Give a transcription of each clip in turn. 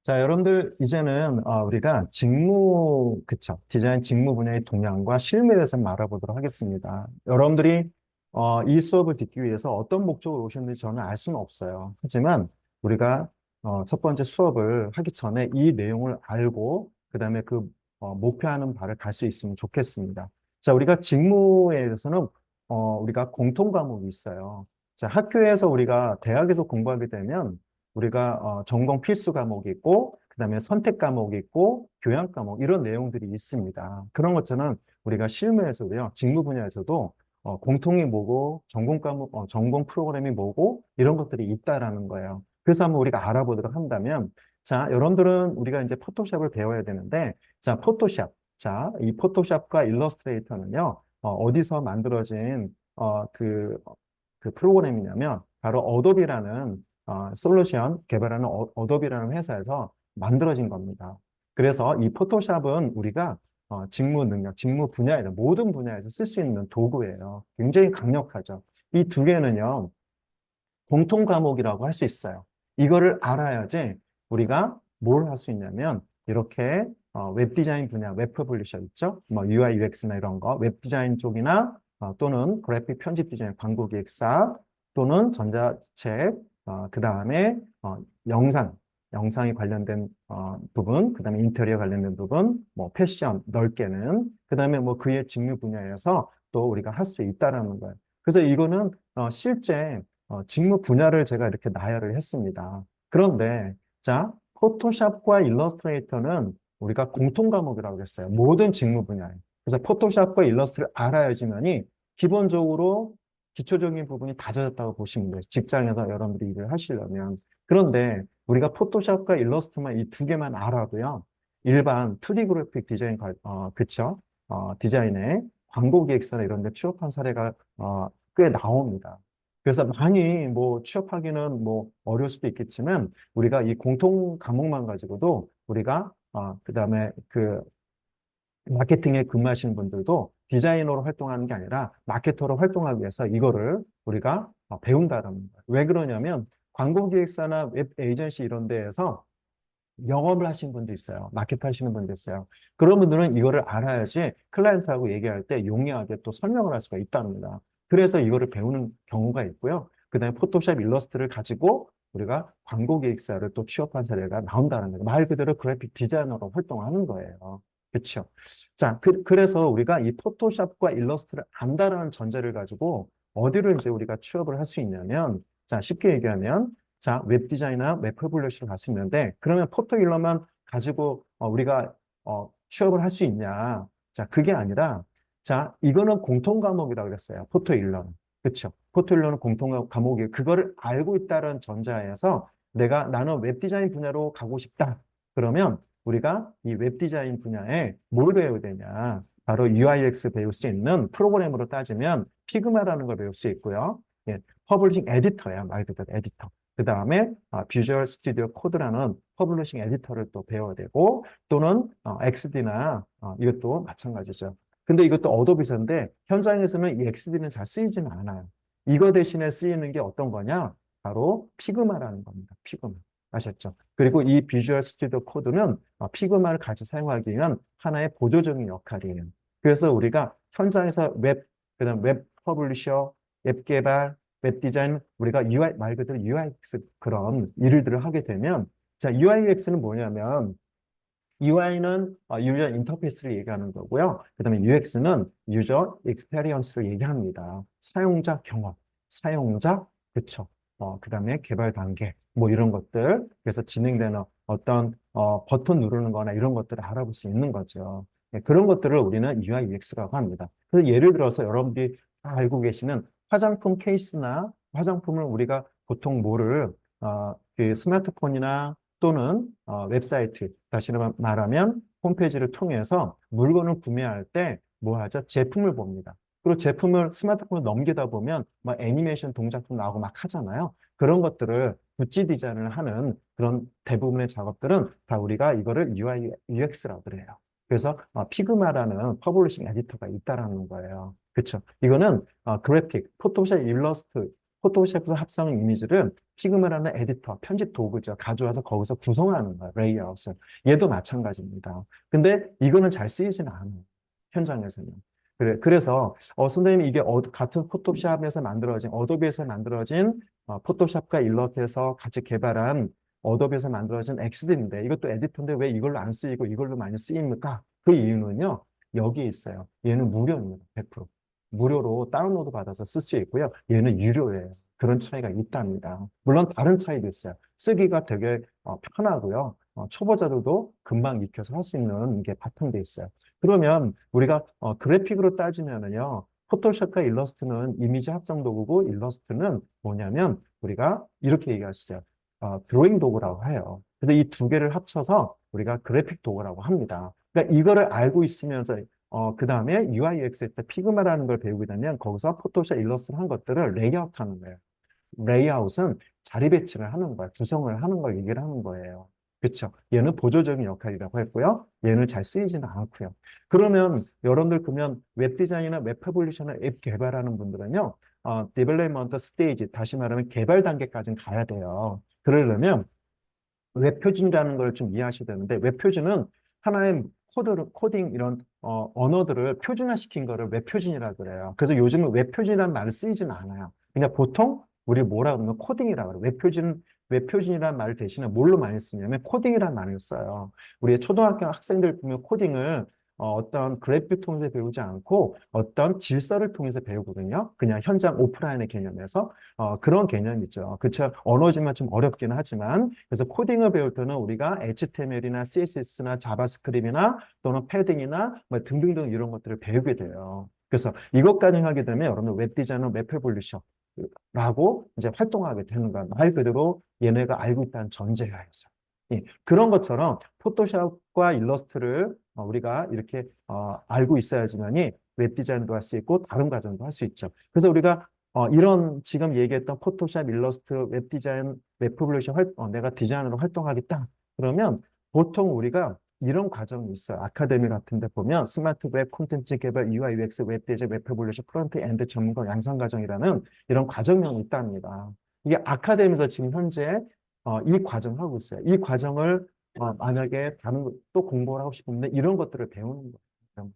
자, 여러분들, 이제는 우리가 그쵸. 디자인 직무 분야의 동향과 실무에 대해서 알아보도록 하겠습니다. 여러분들이 이 수업을 듣기 위해서 어떤 목적으로 오셨는지 저는 알 수는 없어요. 하지만 우리가 첫 번째 수업을 하기 전에 이 내용을 알고 그다음에 목표하는 바를 갈 수 있으면 좋겠습니다. 자, 우리가 직무에 대해서는 우리가 공통 과목이 있어요. 자, 학교에서 우리가 대학에서 공부하게 되면 우리가 전공 필수 과목이 있고 그다음에 선택 과목이 있고 교양 과목 이런 내용들이 있습니다. 그런 것처럼 우리가 실무에서도요, 직무 분야에서도 공통이 뭐고 전공 과목, 전공 프로그램이 뭐고 이런 것들이 있다라는 거예요. 그래서 한번 우리가 알아보도록 한다면, 자, 여러분들은 우리가 이제 포토샵을 배워야 되는데, 자, 포토샵. 자, 이 포토샵과 일러스트레이터는요, 어디서 만들어진 그 프로그램이냐면 바로 어도비라는 솔루션 개발하는 어도비라는 회사에서 만들어진 겁니다. 그래서 이 포토샵은 우리가 직무 능력, 직무 분야에서 모든 분야에서 쓸 수 있는 도구예요. 굉장히 강력하죠. 이 두 개는요, 공통 과목이라고 할 수 있어요. 이거를 알아야지 우리가 뭘 할 수 있냐면 이렇게 웹 디자인 분야, 웹 퍼블리셔 있죠? 뭐 UI, UX나 이런 거, 웹 디자인 쪽이나 또는 그래픽 편집 디자인, 광고 기획사 또는 전자책, 그 다음에 영상, 영상이 관련된 부분, 그 다음에 인테리어 관련된 부분, 뭐 패션 넓게는, 그 다음에 뭐 그의 직무 분야에서 또 우리가 할 수 있다라는 거예요. 그래서 이거는 실제 직무 분야를 제가 이렇게 나열을 했습니다. 그런데 자, 포토샵과 일러스트레이터는 우리가 공통 과목이라고 했어요. 모든 직무 분야에. 그래서 포토샵과 일러스트를 알아야지만이 기본적으로 기초적인 부분이 다져졌다고 보시면 돼요. 직장에서 여러분들이 일을 하시려면. 그런데 우리가 포토샵과 일러스트만 이 두 개만 알아도요. 일반 2D 그래픽 디자인, 그쵸? 디자인에 광고 기획사나 이런 데 취업한 사례가 꽤 나옵니다. 그래서 많이 뭐 취업하기는 뭐 어려울 수도 있겠지만 우리가 이 공통 과목만 가지고도 우리가 그다음에 그 마케팅에 근무하시는 분들도 디자이너로 활동하는 게 아니라 마케터로 활동하기 위해서 이거를 우리가 배운다는 거예요. 왜 그러냐면 광고 기획사나 웹 에이전시 이런 데에서 영업을 하시는 분도 있어요. 마케터 하시는 분도 있어요. 그런 분들은 이거를 알아야지 클라이언트하고 얘기할 때 용이하게 또 설명을 할 수가 있답니다. 그래서 이거를 배우는 경우가 있고요. 그다음에 포토샵 일러스트를 가지고 우리가 광고 기획사를 또 취업한 사례가 나온다는 거예요. 말 그대로 그래픽 디자이너로 활동하는 거예요. 그렇죠? 자, 그래서 우리가 이 포토샵과 일러스트를 안다라는 전제를 가지고 어디를 이제 우리가 취업을 할 수 있냐면, 자, 쉽게 얘기하면 자, 웹 디자인이나 웹 퍼블리셔를 갈 수 있는데, 그러면 포토일러만 가지고 우리가 취업을 할 수 있냐? 자, 그게 아니라, 자, 이거는 공통 과목이라고 그랬어요. 포토일러는. 그렇죠? 포토일러는 공통 과목이에요. 그거를 알고 있다는 전자에서 나는 웹 디자인 분야로 가고 싶다. 그러면 우리가 이 웹 디자인 분야에 뭘 배워야 되냐? 바로 UIX 배울 수 있는 프로그램으로 따지면 피그마라는 걸 배울 수 있고요. 예, 퍼블리싱 에디터야, 말 그대로 에디터. 그 다음에 비주얼 스튜디오 코드라는 퍼블리싱 에디터를 또 배워야 되고 또는 XD나 이것도 마찬가지죠. 근데 이것도 어도비서인데 현장에서는 이 XD는 잘 쓰이지는 않아요. 이거 대신에 쓰이는 게 어떤 거냐? 바로 피그마라는 겁니다. 피그마. 아셨죠? 그리고 이 비주얼 스튜디오 코드는 피그마를 같이 사용하기 위한 하나의 보조적인 역할이에요. 그래서 우리가 현장에서 그다음 웹 퍼블리셔, 앱 개발, 웹 디자인, 우리가 UI, 말 그대로 UIX 그런 일들을 하게 되면, 자, UIX는 뭐냐면, UI는 유저 인터페이스를 얘기하는 거고요. 그 다음에 UX는 유저 익스페리언스를 얘기합니다. 사용자 경험, 사용자, 그쵸. 그 다음에 개발 단계, 뭐 이런 것들. 그래서 진행되는 어떤 버튼 누르는 거나 이런 것들을 알아볼 수 있는 거죠. 네, 그런 것들을 우리는 UI, UX라고 합니다. 그래서 예를 들어서 여러분들이 다 알고 계시는 화장품 케이스나 화장품을 우리가 보통 그 스마트폰이나 또는 웹사이트, 다시 말하면 홈페이지를 통해서 물건을 구매할 때 뭐 하죠? 제품을 봅니다. 그리고 제품을 스마트폰을 넘기다 보면 막 애니메이션 동작도 나오고 막 하잖아요. 그런 것들을 굿즈 디자인을 하는 그런 대부분의 작업들은 다 우리가 이거를 UI, UX라고 그래요. 그래서 피그마라는 퍼블리싱 에디터가 있다라는 거예요. 그렇죠? 이거는 그래픽, 포토샵, 일러스트 포토샵에서 합성한 이미지를 피그마라는 에디터, 편집 도구죠. 가져와서 거기서 구성하는 거예요. 레이아웃을. 얘도 마찬가지입니다. 근데 이거는 잘 쓰이지는 않아요. 현장에서는. 그래서 선생님 이게 같은 포토샵에서 만들어진 어도비에서 만들어진 포토샵과 일러스트에서 같이 개발한 어도비에서 만들어진 엑스드인데 이것도 에디터인데 왜 이걸로 안 쓰이고 이걸로 많이 쓰입니까? 그 이유는요. 여기 있어요. 얘는 무료입니다. 100%. 무료로 다운로드 받아서 쓸 수 있고요. 얘는 유료예요. 그런 차이가 있답니다. 물론 다른 차이도 있어요. 쓰기가 되게 편하고요. 초보자들도 금방 익혀서 할 수 있는 게 바탕돼 있어요. 그러면 우리가 그래픽으로 따지면은요. 포토샵과 일러스트는 이미지 합성 도구고 일러스트는 뭐냐면 우리가 이렇게 얘기할 수 있어요. 드로잉 도구라고 해요. 그래서 이 두 개를 합쳐서 우리가 그래픽 도구라고 합니다. 그러니까 이거를 알고 있으면서 그 다음에 UI, UX 할 때 피그마라는 걸 배우게 되면 거기서 포토샵 일러스트를 한 것들을 레이아웃 하는 거예요. 레이아웃은 자리 배치를 하는 거예요. 구성을 하는 걸 얘기를 하는 거예요. 그렇죠? 얘는 보조적인 역할이라고 했고요. 얘는 잘 쓰이지는 않고요. 그러면 여러분들 그러면 웹 디자인이나 웹 퍼블리셔나 앱 개발하는 분들은요. 디벨롭먼트 스테이지, 다시 말하면 개발 단계까지는 가야 돼요. 그러려면 웹 표준이라는 걸 좀 이해하셔야 되는데 웹 표준은 하나의 코딩 이런 언어들을 표준화시킨 거를 웹 표준이라고 그래요. 그래서 요즘은 웹 표준이라는 말을 쓰이지는 않아요. 그러니까 보통 우리 뭐라 그러면 코딩이라고 그래요. 웹 표준이라는 말 대신에 뭘로 많이 쓰냐면 코딩이라는 말을 써요. 우리 초등학교 학생들 보면 코딩을 어떤 그래픽 통해서 배우지 않고 어떤 질서를 통해서 배우거든요. 그냥 현장 오프라인의 개념에서 그런 개념이죠. 그쵸? 언어지만 좀 어렵기는 하지만 그래서 코딩을 배울 때는 우리가 HTML이나 CSS나 자바스크립트나 또는 패딩이나 뭐 등등등 이런 것들을 배우게 돼요. 그래서 이것까지 하게 되면 여러분 웹 디자이너, 웹 퍼블리셔라고 이제 활동하게 되는 거야. 말 그대로 얘네가 알고 있다는 전제하에서. 예, 그런 것처럼 포토샵과 일러스트를 우리가 이렇게 알고 있어야지만이 웹 디자인도 할 수 있고 다른 과정도 할 수 있죠. 그래서 우리가 이런 지금 얘기했던 포토샵, 일러스트, 웹 디자인, 웹 퍼블리셔 내가 디자이너로 활동하겠다. 그러면 보통 우리가 이런 과정이 있어요. 아카데미 같은 데 보면 스마트 웹 콘텐츠 개발, UI, UX, 웹 디자인, 웹 퍼블리셔, 프론트 엔드 전문가 양성 과정이라는 이런 과정명이 있답니다. 이게 아카데미에서 지금 현재 이 과정을 하고 있어요. 이 과정을 만약에 다른 또 공부를 하고 싶으면 이런 것들을 배우는 거예요.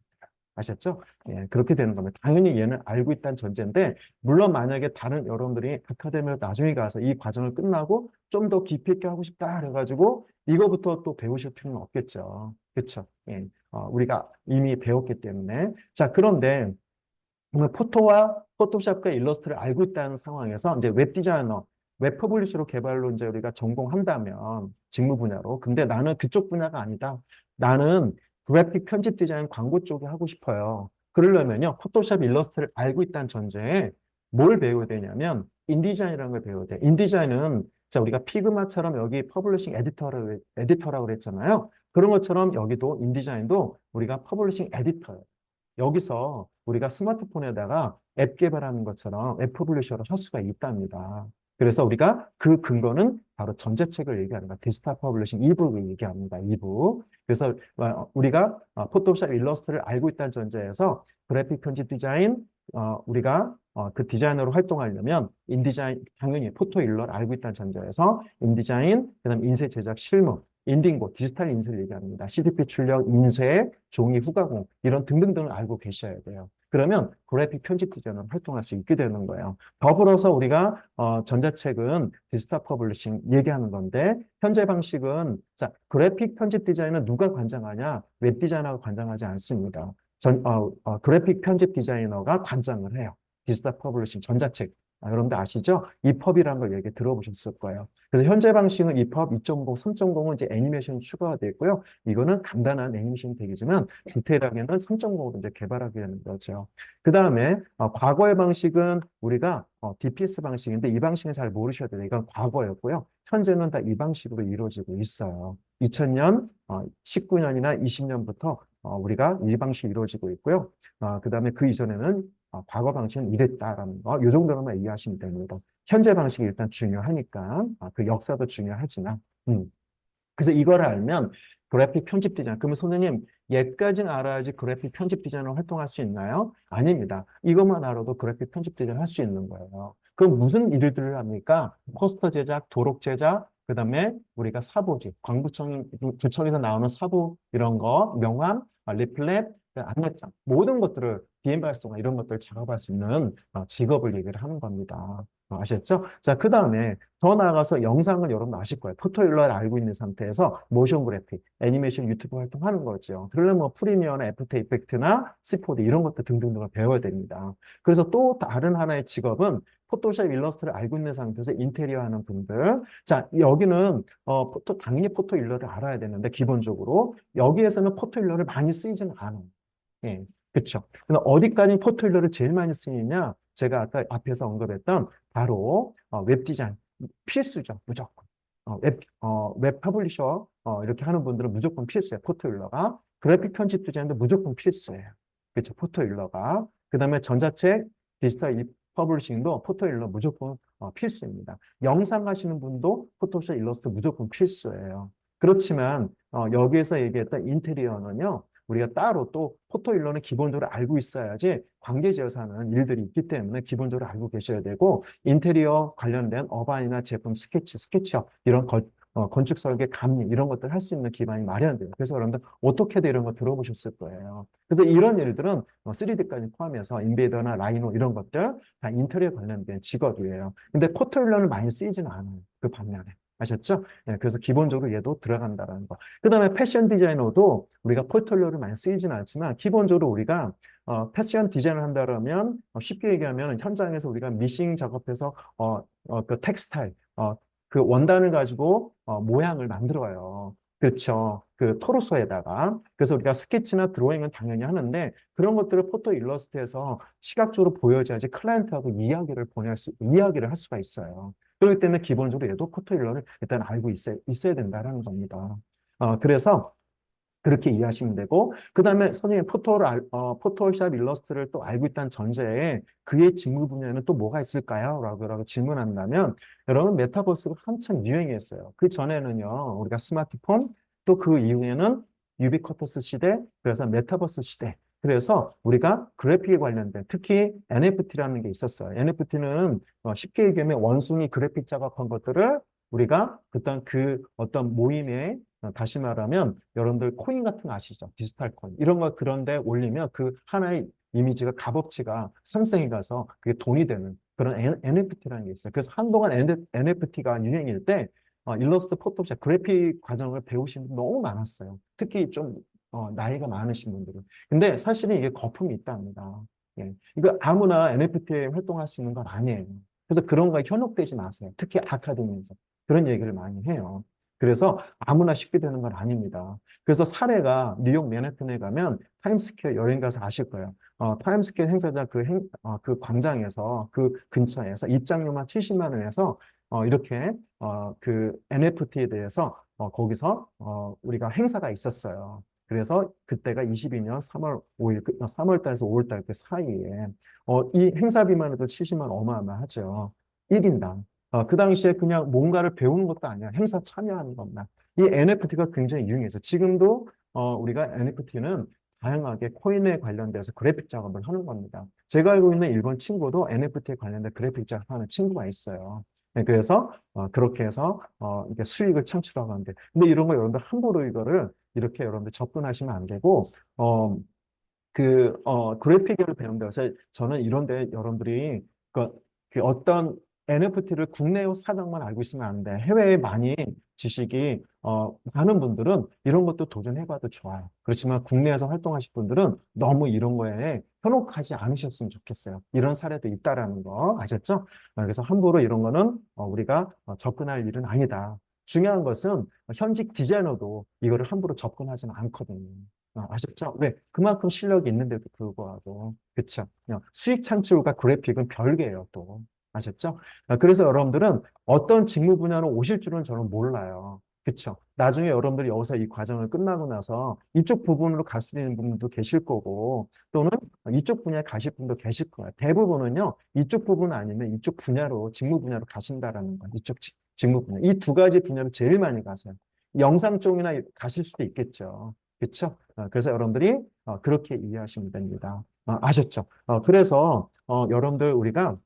아셨죠? 예, 그렇게 되는 겁니다. 당연히 얘는 알고 있다는 전제인데, 물론 만약에 다른 여러분들이 아카데미로 나중에 가서 이 과정을 끝나고 좀 더 깊이 있게 하고 싶다 그래가지고 이거부터 또 배우실 필요는 없겠죠. 그렇죠? 예, 우리가 이미 배웠기 때문에. 자, 그런데 오늘 포토샵과 일러스트를 알고 있다는 상황에서 이제 웹 디자이너, 웹 퍼블리셔로 개발로 이제 우리가 전공한다면 직무 분야로. 근데 나는 그쪽 분야가 아니다. 나는 그래픽 편집 디자인 광고 쪽에 하고 싶어요. 그러려면요. 포토샵 일러스트를 알고 있다는 전제에 뭘 배워야 되냐면 인디자인이라는 걸 배워야 돼. 인디자인은 자, 우리가 피그마처럼 여기 퍼블리싱 에디터라고 그랬잖아요. 그런 것처럼 여기도 인디자인도 우리가 퍼블리싱 에디터예요. 여기서 우리가 스마트폰에다가 앱 개발하는 것처럼 앱 퍼블리셔를 할 수가 있답니다. 그래서 우리가 그 근거는 바로 전자책을 얘기하는 거야. 디지털 퍼블리싱 2부를 얘기합니다. 2부. 그래서 우리가 포토샵 일러스트를 알고 있다는 전제에서 그래픽 편집 디자인 우리가 그 디자이너로 활동하려면 인디자인 당연히 포토 일러를 알고 있다는 전제에서 인디자인 그다음 인쇄 제작 실무 인딩고, 디지털 인쇄를 얘기합니다. CDP 출력, 인쇄, 종이 후가공 이런 등등등을 알고 계셔야 돼요. 그러면 그래픽 편집 디자이너로 활동할 수 있게 되는 거예요. 더불어서 우리가 전자책은 디지털 퍼블리싱 얘기하는 건데 현재 방식은 자 그래픽 편집 디자인은 누가 관장하냐? 웹 디자이너가 관장하지 않습니다. 그래픽 편집 디자이너가 관장을 해요. 디지털 퍼블리싱 전자책. 여러분들 아시죠? EPUB이라는 걸 얘기 들어보셨을 거예요. 그래서 현재 방식은 EPUB 2.0, 3.0은 이제 애니메이션이 추가가 되어 있고요. 이거는 간단한 애니메이션이 되겠지만 디테일하게는 3.0으로 이제 개발하게 되는 거죠. 그 다음에 과거의 방식은 우리가 DPS 방식인데 이 방식은 잘 모르셔야 돼요. 이건 과거였고요. 현재는 다 이 방식으로 이루어지고 있어요. 2000년, 19년이나 20년부터 우리가 이 방식이 이루어지고 있고요. 그 다음에 그 이전에는 과거 방식은 이랬다라는 거, 이 정도로만 이해하시면 됩니다. 현재 방식이 일단 중요하니까, 그 역사도 중요하지만, 그래서 이걸 알면 그래픽 편집 디자인, 그러면 선생님, 얘까지는 알아야지 그래픽 편집 디자이너로 활동할 수 있나요? 아닙니다. 이것만 알아도 그래픽 편집 디자인 할 수 있는 거예요. 그럼 무슨 일들을 합니까? 포스터 제작, 도록 제작, 그다음에 우리가 사보지, 구청에서 나오는 사보 이런 거, 명함, 리플렛, 안내장 모든 것들을 비행 발송화 이런 것들을 작업할 수 있는 직업을 얘기를 하는 겁니다. 아셨죠? 자, 그 다음에 더 나아가서 영상을 여러분 아실 거예요. 포토일러를 알고 있는 상태에서 모션 그래픽, 애니메이션 유튜브 활동하는 거죠. 그러려면 뭐 프리미어나 애프터 이펙트나 C4D 이런 것들 등등등을 배워야 됩니다. 그래서 또 다른 하나의 직업은 포토샵 일러스트를 알고 있는 상태에서 인테리어 하는 분들. 자, 여기는 당연히 포토일러를 알아야 되는데 기본적으로 여기에서는 포토일러를 많이 쓰이지는 않아요. 예, 그렇죠. 근데 어디까지 포트폴리오를 제일 많이 쓰느냐? 제가 아까 앞에서 언급했던 바로 웹 디자인 필수죠, 무조건. 웹 퍼블리셔 이렇게 하는 분들은 무조건 필수예요, 포트폴리오가. 그래픽 편집 디자인도 무조건 필수예요. 그렇죠, 포트폴리오가. 그다음에 전자책, 디지털 퍼블리싱도 포트폴리오 무조건 필수입니다. 영상 하시는 분도 포토샵 일러스트 무조건 필수예요. 그렇지만 여기에서 얘기했던 인테리어는요. 우리가 따로 또 포토일러는 기본적으로 알고 있어야지 관계지어서 하는 일들이 있기 때문에 기본적으로 알고 계셔야 되고 인테리어 관련된 어반이나 제품 스케치업 이런 건축 설계 감리 이런 것들 할 수 있는 기반이 마련돼요. 그래서 여러분들 오토캐드 이런 거 들어보셨을 거예요. 그래서 이런 일들은 3D까지 포함해서 인베이더나 라이노 이런 것들 다 인테리어 관련된 직업이에요. 근데 포토일러는 많이 쓰이지는 않아요. 그 반면에. 아셨죠? 네, 그래서 기본적으로 얘도 들어간다라는 거. 그 다음에 패션 디자이너도 우리가 포트폴리오를 많이 쓰이지는 않지만 기본적으로 우리가 패션 디자인을 한다 그러면 쉽게 얘기하면 현장에서 우리가 미싱 작업해서 그 텍스타일 그 원단을 가지고 모양을 만들어요. 그렇죠. 그 토르소에다가. 그래서 우리가 스케치나 드로잉은 당연히 하는데 그런 것들을 포토 일러스트에서 시각적으로 보여줘야지 클라이언트하고 이야기를 할 수가 있어요. 그렇기 때문에 기본적으로 얘도 포토일러를 일단 알고 있어야 된다는 겁니다. 그래서 그렇게 이해하시면 되고, 그 다음에 선생님 포토샵 일러스트를 또 알고 있다는 전제에 그의 직무 분야에는 또 뭐가 있을까요? 라고 질문한다면, 여러분 메타버스가 한참 유행했어요. 그 전에는요, 우리가 스마트폰, 또 그 이후에는 유비쿼터스 시대, 그래서 메타버스 시대. 그래서 우리가 그래픽에 관련된 특히 NFT라는 게 있었어요. NFT는 쉽게 얘기하면 원숭이 그래픽 작업한 것들을 우리가 그 어떤 모임에 다시 말하면 여러분들 코인 같은 거 아시죠? 디지털 코인. 이런 거 그런데 올리면 그 하나의 이미지가 값어치가 상승해 가서 그게 돈이 되는 그런 NFT라는 게 있어요. 그래서 한동안 NFT가 유행일 때 일러스트, 포토샵, 그래픽 과정을 배우신 분 너무 많았어요. 특히 좀 나이가 많으신 분들은. 근데 사실은 이게 거품이 있답니다. 예. 이거 아무나 NFT에 활동할 수 있는 건 아니에요. 그래서 그런 거에 현혹되지 마세요. 특히 아카데미에서. 그런 얘기를 많이 해요. 그래서 아무나 쉽게 되는 건 아닙니다. 그래서 사례가 뉴욕 맨해튼에 가면 타임스퀘어 여행 가서 아실 거예요. 타임스퀘어 행사장 그 광장에서 그 근처에서 입장료만 70만 원에서 이렇게 그 NFT에 대해서 거기서 우리가 행사가 있었어요. 그래서 그때가 22년 3월 5일, 3월 달에서 5월 달 그 사이에 이 행사비만 해도 70만 원 어마어마하죠. 1인당. 그 당시에 그냥 뭔가를 배우는 것도 아니야. 행사 참여하는 것만. 이 NFT가 굉장히 유행해서 지금도 우리가 NFT는 다양하게 코인에 관련돼서 그래픽 작업을 하는 겁니다. 제가 알고 있는 일본 친구도 NFT에 관련된 그래픽 작업하는 친구가 있어요. 네, 그래서 그렇게 해서 이게 수익을 창출하고 하는데 근데 이런 거 여러분들 함부로 이거를 이렇게 여러분들 접근하시면 안 되고 어, 그래픽을 배운다 그래서 저는 이런데 여러분들이 그 어떤 NFT를 국내 사정만 알고 있으면 안 돼. 해외에 많이 지식이 많은 분들은 이런 것도 도전해봐도 좋아요. 그렇지만 국내에서 활동하실 분들은 너무 이런 거에 현혹하지 않으셨으면 좋겠어요. 이런 사례도 있다라는 거 아셨죠? 그래서 함부로 이런 거는 우리가 접근할 일은 아니다. 중요한 것은 현직 디자이너도 이거를 함부로 접근하지는 않거든요. 아셨죠? 왜? 그만큼 실력이 있는데도 불구하고. 그쵸? 수익 창출과 그래픽은 별개예요, 또. 아셨죠? 그래서 여러분들은 어떤 직무 분야로 오실 줄은 저는 몰라요. 그쵸? 나중에 여러분들이 여기서 이 과정을 끝나고 나서 이쪽 부분으로 갈 수 있는 분도 계실 거고, 또는 이쪽 분야에 가실 분도 계실 거예요. 대부분은요, 이쪽 부분 아니면 이쪽 분야로, 직무 분야로 가신다라는 거예요. 이쪽 직무 분야. 이 두 가지 분야로 제일 많이 가세요. 영상 쪽이나 가실 수도 있겠죠. 그렇죠? 그래서 여러분들이 그렇게 이해하시면 됩니다. 아셨죠? 그래서 여러분들 우리가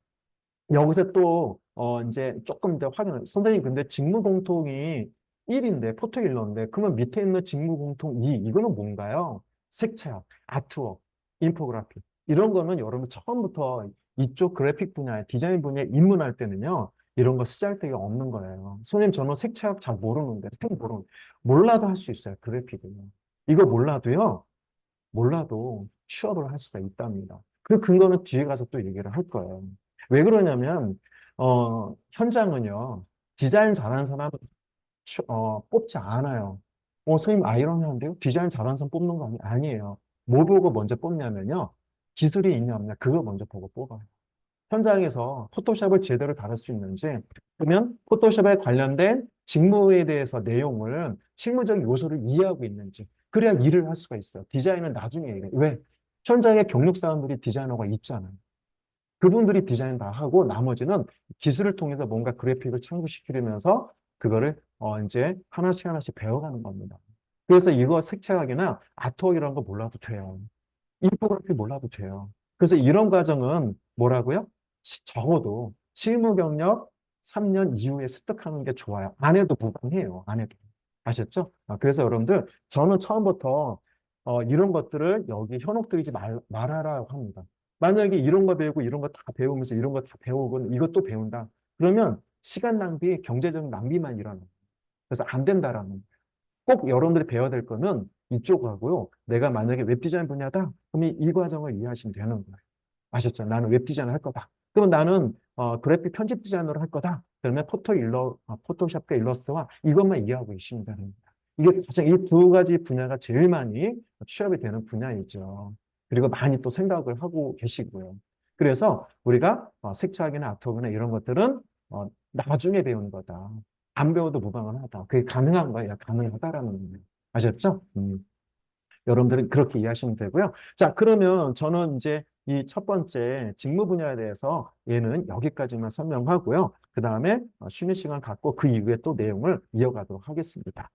여기서 또, 이제 조금 더 확인을, 선생님, 근데 직무 공통이 1인데, 포토 일러인데, 그러면 밑에 있는 직무 공통 2, 이거는 뭔가요? 색채학, 아트웍, 인포그래픽. 이런 거는 여러분 처음부터 이쪽 그래픽 분야에, 디자인 분야에 입문할 때는요, 이런 거 쓰잘데기 없는 거예요. 선생님, 저는 색채학 잘 모르는데, 몰라도 할 수 있어요, 그래픽은요. 이거 몰라도 취업을 할 수가 있답니다. 그 근거는 뒤에 가서 또 얘기를 할 거예요. 왜 그러냐면, 현장은요, 디자인 잘하는 사람 뽑지 않아요. 선생님 아이러니한데요? 디자인 잘하는 사람 뽑는 거 아니에요. 뭐 보고 먼저 뽑냐면요. 기술이 있냐 없냐, 그거 먼저 보고 뽑아요. 현장에서 포토샵을 제대로 다룰 수 있는지, 그러면 포토샵에 관련된 직무에 대해서 내용을, 실무적 요소를 이해하고 있는지, 그래야 일을 할 수가 있어요. 디자인은 나중에 얘기해요. 왜? 현장에 경력 사원들이 디자이너가 있잖아요. 그분들이 디자인 다 하고 나머지는 기술을 통해서 뭔가 그래픽을 창구시키면서 그거를 이제 하나씩 하나씩 배워가는 겁니다. 그래서 이거 색채학이나 아트웍이라는 거 몰라도 돼요. 인포그래피 몰라도 돼요. 그래서 이런 과정은 뭐라고요? 적어도 실무 경력 3년 이후에 습득하는 게 좋아요. 안 해도 무방해요. 안 해도. 아셨죠? 그래서 여러분들 저는 처음부터 이런 것들을 여기 현혹들이지 말아라고 합니다. 만약에 이런 거 배우고 이런 거 다 배우면서 이런 거 다 배우고 이것도 배운다. 그러면 시간 낭비, 경제적 낭비만 일어나요. 그래서 안 된다라는 꼭 여러분들이 배워야 될 거는 이쪽하고요. 내가 만약에 웹디자인 분야다. 그럼 이 과정을 이해하시면 되는 거예요. 아셨죠? 나는 웹디자인을 할 거다. 그러면 나는 그래픽 편집 디자이너를 할 거다. 그러면 포토샵과 일러스트와 이것만 이해하고 계시면 되는 거예요. 이게 가장 이 두 가지 분야가 제일 많이 취업이 되는 분야이죠. 그리고 많이 또 생각을 하고 계시고요. 그래서 우리가 색채학이나 아트웍이나 이런 것들은 나중에 배우는 거다. 안 배워도 무방은 하다. 그게 가능한 거예요. 가능하다라는 거예요. 아셨죠? 여러분들은 그렇게 이해하시면 되고요. 자, 그러면 저는 이제 이 첫 번째 직무 분야에 대해서 얘는 여기까지만 설명하고요. 그 다음에 쉬는 시간 갖고 그 이후에 또 내용을 이어가도록 하겠습니다.